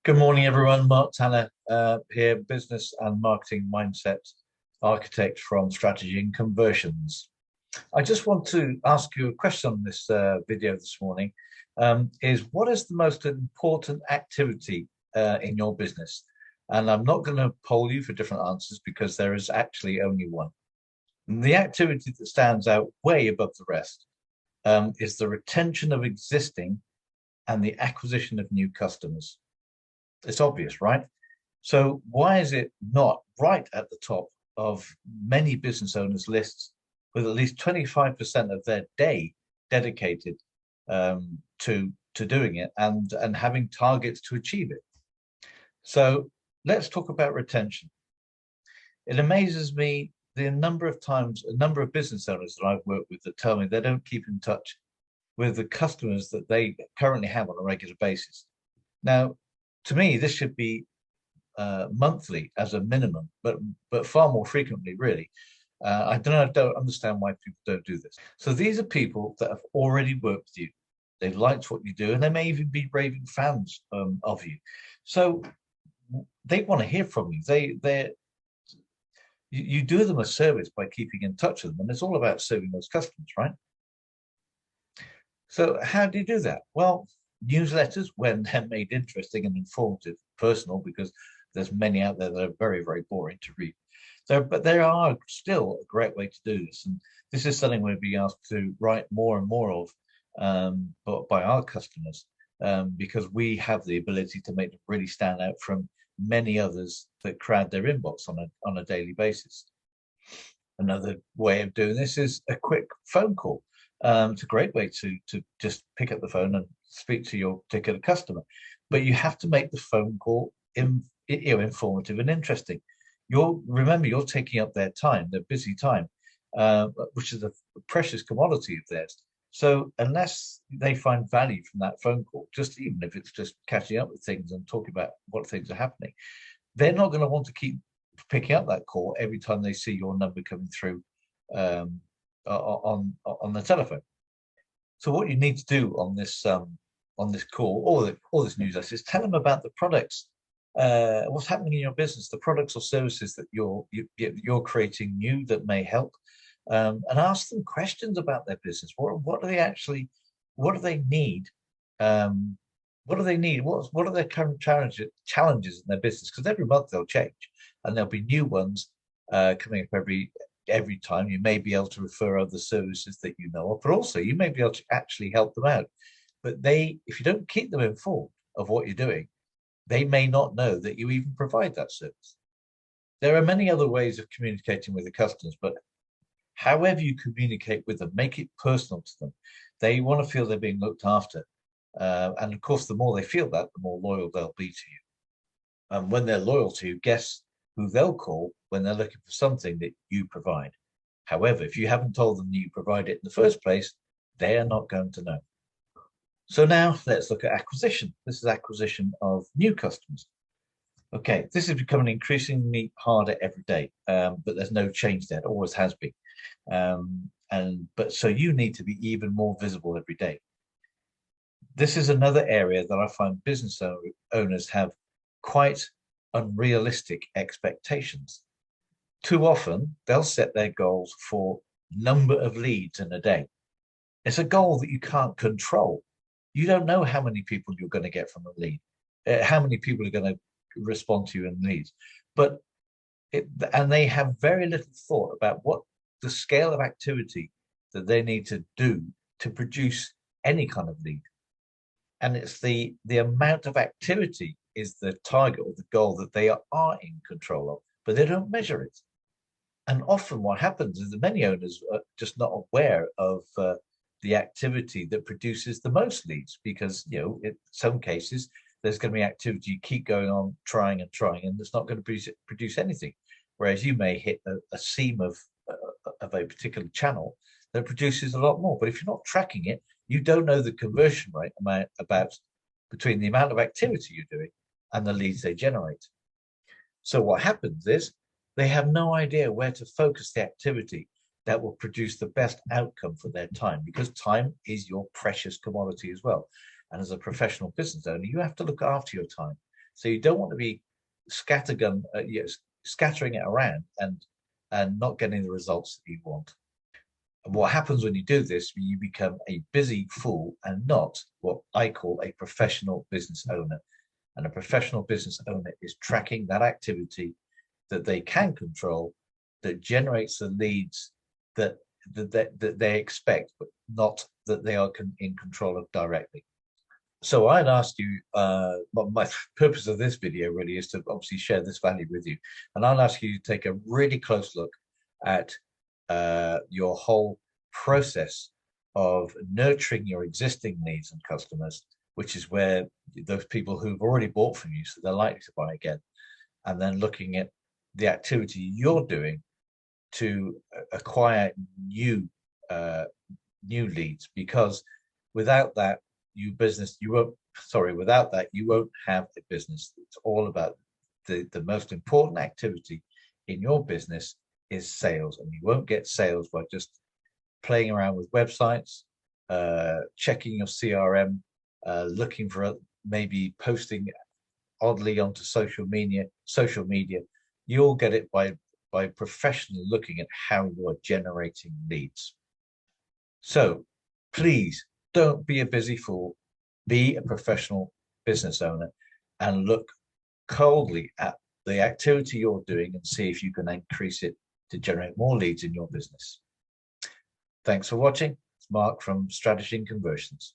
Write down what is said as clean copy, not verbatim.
Good morning, everyone. Mark Tanner here, business and marketing mindset architect from Strategy and Conversions. I just want to ask you a question on this video this morning. Is what is the most important activity in your business? And I'm not going to poll you for different answers because there is actually only one. And the activity that stands out way above the rest is the retention of existing and the acquisition of new customers. It's obvious, right? So why is it not right at the top of many business owners' lists with at least 25% of their day dedicated to doing it and having targets to achieve it? So let's talk about retention. It amazes me the number of times, a number of business owners that I've worked with that tell me they don't keep in touch with the customers that they currently have on a regular basis. Now, to me, this should be monthly as a minimum, but far more frequently, really. I don't understand why people don't do this. So these are people that have already worked with you. They've liked what you do, and they may even be raving fans of you. So they want to hear from you. You do them a service by keeping in touch with them, and it's all about serving those customers, right? So how do you do that? Well, newsletters, when they're made interesting and informative, personal, because there's many out there that are very, very boring to read. But there are still a great way to do this. And this is something we'll be asked to write more and more of but by our customers, because we have the ability to make them really stand out from many others that crowd their inbox on a daily basis. Another way of doing this is a quick phone call. It's a great way to just pick up the phone and speak to your particular customer, but you have to make the phone call informative and interesting. Remember, you're taking up their time, their busy time, which is a precious commodity of theirs. So unless they find value from that phone call, just even if it's just catching up with things and talking about what things are happening, they're not going to want to keep picking up that call every time they see your number coming through on the telephone. So what you need to do on this call or this newsletter is tell them about the products, what's happening in your business, the products or services that you're creating new that may help, and ask them questions about their business. What do they actually? What do they need? What do they need? What are their current challenges in their business? Because every month they'll change, and there'll be new ones coming up every time. You may be able to refer other services that you know of, but also you may be able to actually help them out. But if you don't keep them informed of what you're doing, they may not know that you even provide that service. There are many other ways of communicating with the customers, but however you communicate with them, make it personal to them. They want to feel they're being looked after. And of course, the more they feel that, the more loyal they'll be to you. And when they're loyal to you, guess who they'll call when they're looking for something that you provide. However, if you haven't told them that you provide it in the first place, they are not going to know. So now let's look at acquisition. This is acquisition of new customers. Okay, this is becoming increasingly harder every day, but there's no change there. It always has been. But so you need to be even more visible every day. This is another area that I find business owners have quite unrealistic expectations. Too often, they'll set their goals for number of leads in a day. It's a goal that you can't control. You don't know how many people you're going to get from a lead, how many people are going to respond to you in leads. And they have very little thought about what the scale of activity that they need to do to produce any kind of lead. And it's the amount of activity is the target or the goal that they are in control of, but they don't measure it. And often what happens is that many owners are just not aware of the activity that produces the most leads, because in some cases there's going to be activity you keep going on trying and it's not going to produce anything, whereas you may hit a seam of a particular channel that produces a lot more. But if you're not tracking it, you don't know the conversion rate about between the amount of activity you're doing and the leads they generate. So what happens is they have no idea where to focus the activity that will produce the best outcome for their time, because time is your precious commodity as well. And as a professional business owner, you have to look after your time. So you don't want to be scattergun, scattering it around and not getting the results that you want. And what happens when you do this, you become a busy fool and not what I call a professional business owner. And a professional business owner is tracking that activity that they can control, that generates the leads that they expect, but not that they are in control of directly. So I'd ask you, my purpose of this video really is to obviously share this value with you. And I'll ask you to take a really close look at your whole process of nurturing your existing needs and customers, which is where those people who've already bought from you, so they're likely to buy again, and then looking at the activity you're doing to acquire new leads, because without that, without that, you won't have a business. It's all about the most important activity in your business is sales, and you won't get sales by just playing around with websites, checking your CRM, looking for maybe posting oddly onto social media. You'll get it by professionally looking at how you are generating leads. So please don't be a busy fool, be a professional business owner and look coldly at the activity you're doing and see if you can increase it to generate more leads in your business. Thanks for watching. It's Mark from Strategy and Conversions.